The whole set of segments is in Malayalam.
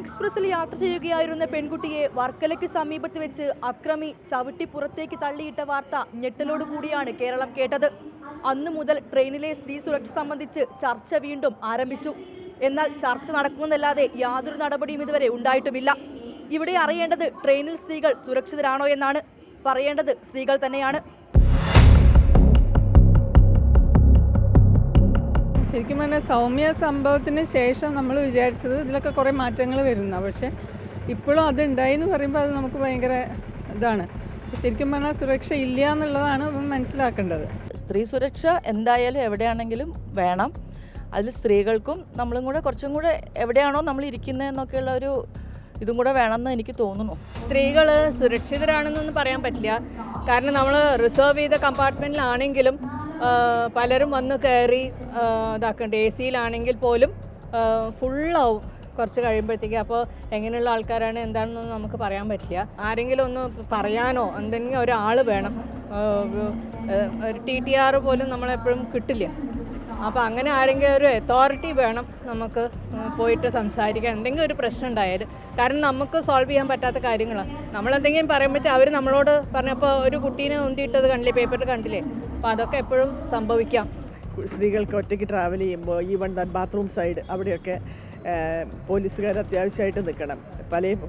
എക്സ്പ്രസിൽ യാത്ര ചെയ്യുകയായിരുന്ന പെൺകുട്ടിയെ വർക്കലയ്ക്ക് സമീപത്ത് വെച്ച് അക്രമി ചവിട്ടി പുറത്തേക്ക് തള്ളിയിട്ട വാർത്ത ഞെട്ടലോടുകൂടിയാണ് കേരളം കേട്ടത്. അന്നു മുതൽ ട്രെയിനിലെ സ്ത്രീ സുരക്ഷ സംബന്ധിച്ച് ചർച്ച വീണ്ടും ആരംഭിച്ചു. എന്നാൽ ചർച്ച നടക്കുമെന്നല്ലാതെ യാതൊരു നടപടിയും ഇതുവരെ ഉണ്ടായിട്ടുമില്ല. ഇവിടെ അറിയേണ്ടത് ട്രെയിനിൽ സ്ത്രീകൾ സുരക്ഷിതരാണോ എന്നാണ്. പറയേണ്ടത് സ്ത്രീകൾ തന്നെയാണ്. ശരിക്കും പറഞ്ഞാൽ സൗമ്യ സംഭവത്തിന് ശേഷം നമ്മൾ വിചാരിച്ചത് ഇതിലൊക്കെ കുറേ മാറ്റങ്ങൾ വരുന്ന, പക്ഷേ ഇപ്പോഴും അത് ഉണ്ടായി എന്ന് പറയുമ്പോൾ അത് നമുക്ക് ഭയങ്കര ഇതാണ്. ശരിക്കും പറഞ്ഞാൽ സുരക്ഷ ഇല്ല എന്നുള്ളതാണ് മനസ്സിലാക്കേണ്ടത്. സ്ത്രീ സുരക്ഷ എന്തായാലും എവിടെയാണെങ്കിലും വേണം. അതിൽ സ്ത്രീകൾക്കും നമ്മളും കൂടെ കുറച്ചും കൂടെ എവിടെയാണോ നമ്മൾ ഇരിക്കുന്നതെന്നൊക്കെയുള്ള ഒരു ഇതും കൂടെ വേണമെന്ന് എനിക്ക് തോന്നുന്നു. സ്ത്രീകൾ സുരക്ഷിതരാണെന്നൊന്നും പറയാൻ പറ്റില്ല. കാരണം നമ്മൾ റിസർവ് ചെയ്ത കമ്പാർട്ട്മെൻറ്റിലാണെങ്കിലും പലരും വന്ന് കയറി ഇതാക്കണ്ട. എ സിയിലാണെങ്കിൽ പോലും ഫുള്ളാവും കുറച്ച് കഴിയുമ്പോഴത്തേക്ക്. അപ്പോൾ എങ്ങനെയുള്ള ആൾക്കാരാണ് എന്താണെന്നൊന്നും നമുക്ക് പറയാൻ പറ്റില്ല. ആരെങ്കിലും ഒന്ന് പറയാനോ എന്തെങ്കിലും ഒരാൾ വേണം. ഒരു TTR പോലും നമ്മളെപ്പോഴും കിട്ടില്ല. അപ്പോൾ അങ്ങനെ ആരെങ്കിലും ഒരു അതോറിറ്റി വേണം നമുക്ക് പോയിട്ട് സംസാരിക്കാൻ എന്തെങ്കിലും ഒരു പ്രശ്നം ഉണ്ടായാലും. കാരണം നമുക്ക് സോൾവ് ചെയ്യാൻ പറ്റാത്ത കാര്യങ്ങളാണ്. നമ്മളെന്തെങ്കിലും പറയുമ്പോഴത്തേ അവർ നമ്മളോട് പറഞ്ഞപ്പോൾ ഒരു കുട്ടീനെ ഉന്തിയിട്ടത് കണ്ടില്ലേ, പേപ്പറിൽ കണ്ടില്ലേ. അപ്പോൾ അതൊക്കെ എപ്പോഴും സംഭവിക്കാം. സ്ത്രീകൾക്ക് ഒറ്റയ്ക്ക് ട്രാവൽ ചെയ്യുമ്പോൾ ഈവൺ ബാത്റൂം സൈഡ് അവിടെയൊക്കെ പോലീസുകാർ അത്യാവശ്യമായിട്ട് നിൽക്കണം.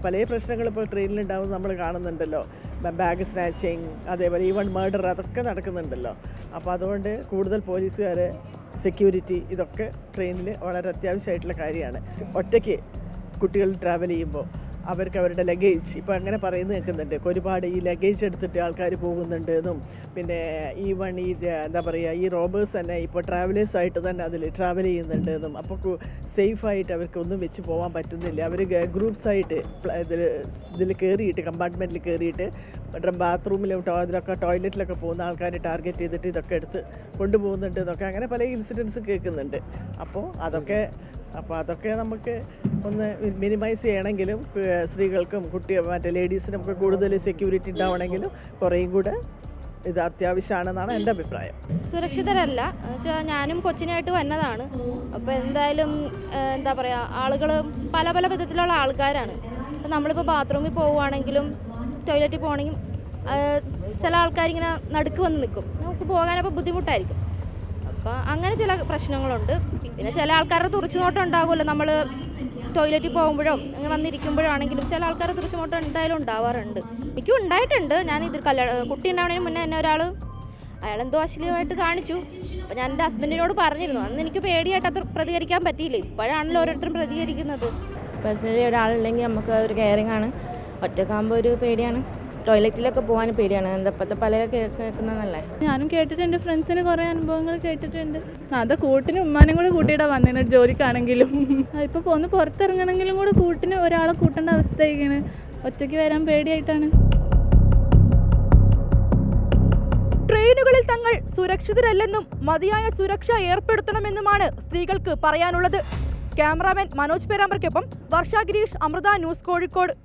പല പ്രശ്നങ്ങൾ ഇപ്പോൾ ട്രെയിനിലുണ്ടാവും നമ്മൾ കാണുന്നുണ്ടല്ലോ. ബാഗ് സ്നാച്ചിങ്, അതേപോലെ ഈവൺ മർഡർ, അതൊക്കെ നടക്കുന്നുണ്ടല്ലോ. അപ്പോൾ അതുകൊണ്ട് കൂടുതൽ പോലീസുകാർ, സെക്യൂരിറ്റി, ഇതൊക്കെ ട്രെയിനിൽ വളരെ അത്യാവശ്യമായിട്ടുള്ള കാര്യമാണ്. ഒറ്റയ്ക്ക് കുട്ടികൾ ട്രാവൽ ചെയ്യുമ്പോൾ അവർക്ക് അവരുടെ ലഗേജ് ഇപ്പോൾ അങ്ങനെ പറയുന്നത് കേൾക്കുന്നുണ്ട്. ഒരുപാട് ഈ ലഗേജ് എടുത്തിട്ട് ആൾക്കാർ പോകുന്നുണ്ട് എന്നും, പിന്നെ ഈവൺ ഈ എന്താ പറയുക, ഈ റോബേഴ്സ് തന്നെ ഇപ്പോൾ ട്രാവലേഴ്സായിട്ട് തന്നെ അതിൽ ട്രാവൽ ചെയ്യുന്നുണ്ട് എന്നും. അപ്പോൾ സേഫായിട്ട് അവർക്ക് ഒന്നും വെച്ച് പോകാൻ പറ്റുന്നില്ല. അവർ ഗ്രൂപ്പ്സായിട്ട് ഇതിൽ കയറിയിട്ട്, കമ്പാർട്ട്മെൻറ്റിൽ കയറിയിട്ട് ബാത്റൂമിലും ടോയ്ലറ്റിലൊക്കെ പോകുന്ന ആൾക്കാരെ ടാർഗറ്റ് ചെയ്തിട്ട് ഇതൊക്കെ എടുത്ത് കൊണ്ടുപോകുന്നുണ്ട് എന്നൊക്കെ അങ്ങനെ പല ഇൻസിഡൻസും കേൾക്കുന്നുണ്ട്. അപ്പോൾ അതൊക്കെ നമുക്ക് ഒന്ന് മിനിമൈസ് ചെയ്യണമെങ്കിലും സ്ത്രീകൾക്കും മറ്റേ ലേഡീസിനും ഒക്കെ കൂടുതൽ സെക്യൂരിറ്റി ഉണ്ടാവണമെങ്കിലും കുറേയും കൂടെ ഇത് അത്യാവശ്യമാണെന്നാണ് എൻ്റെ അഭിപ്രായം. സുരക്ഷിതരല്ല വെച്ചാൽ ഞാനും കൊച്ചിനായിട്ട് വന്നതാണ്. അപ്പോൾ എന്തായാലും എന്താ പറയുക, ആളുകൾ പല വിധത്തിലുള്ള ആൾക്കാരാണ്. അപ്പോൾ നമ്മളിപ്പോൾ ബാത്റൂമിൽ പോവുകയാണെങ്കിലും ടോയ്ലറ്റിൽ പോകണമെങ്കിൽ ചില ആൾക്കാരിങ്ങനെ നടുക്ക് വന്ന് നിൽക്കും. നമുക്ക് പോകാനപ്പോൾ ബുദ്ധിമുട്ടായിരിക്കും. അപ്പോൾ അങ്ങനെ ചില പ്രശ്നങ്ങളുണ്ട്. പിന്നെ ചില ആൾക്കാരുടെ തുറച്ചുനോട്ടം ഉണ്ടാകുമല്ലോ. നമ്മൾ ടോയ്ലറ്റിൽ പോകുമ്പോഴോ അങ്ങനെ വന്നിരിക്കുമ്പോഴാണെങ്കിലും ചില ആൾക്കാരുടെ തുറച്ചുനോട്ടം എന്തായാലും ഉണ്ടാവാറുണ്ട്. എനിക്കും ഉണ്ടായിട്ടുണ്ട്. ഞാൻ കുട്ടി ഉണ്ടാവുന്നതിന് മുന്നേ തന്നെ അയാളെന്തോ അശ്ലീലമായിട്ട് കാണിച്ചു. അപ്പോൾ ഞാൻ എൻ്റെ ഹസ്ബൻഡിനോട് പറഞ്ഞിരുന്നു. അന്ന് എനിക്ക് പേടിയായിട്ട് അത്ര പ്രതികരിക്കാൻ പറ്റിയില്ല. ഇപ്പോഴാണല്ലോ ഓരോരുത്തരും പ്രതികരിക്കുന്നത്. പേഴ്സണലി ഒരാളുണ്ടെങ്കിൽ നമുക്ക് ഒരു കെയറിങ് ആണ്. ഒറ്റക്കാകുമ്പോൾ ഒരു പേടിയാണ്. ടോയ്ലറ്റിലൊക്കെ പോകാൻ പേടിയാണ്. ഇപ്പോഴത്തെ പല കേൾക്കുന്നതല്ലേ. ഞാനും കേട്ടിട്ടുണ്ട്, ഫ്രണ്ട്സിന് കുറേ അനുഭവങ്ങൾ കേട്ടിട്ടുണ്ട്. അത് കൂട്ടിന് ഉമ്മാനും കൂടെ കൂട്ടിയിട്ടാണ് വന്നിരുന്നു ജോലിക്കാണെങ്കിലും. ഇപ്പോൾ ഒന്ന് പുറത്തിറങ്ങണമെങ്കിലും കൂടെ കൂട്ടിന് ഒരാളെ കൂട്ടേണ്ട അവസ്ഥയൊക്കെയാണ്. ഒറ്റയ്ക്ക് വരാൻ പേടിയായിട്ടാണ്. ട്രെയിനുകളിൽ തങ്ങൾ സുരക്ഷിതരല്ലെന്നും മതിയായ സുരക്ഷ ഏർപ്പെടുത്തണമെന്നുമാണ് സ്ത്രീകൾക്ക് പറയാനുള്ളത്. ക്യാമറാമാൻ മനോജ് പേരാമ്പ്രയ്ക്കൊപ്പം വർഷ ഗിരീഷ്, അമൃത ന്യൂസ്, കോഴിക്കോട്.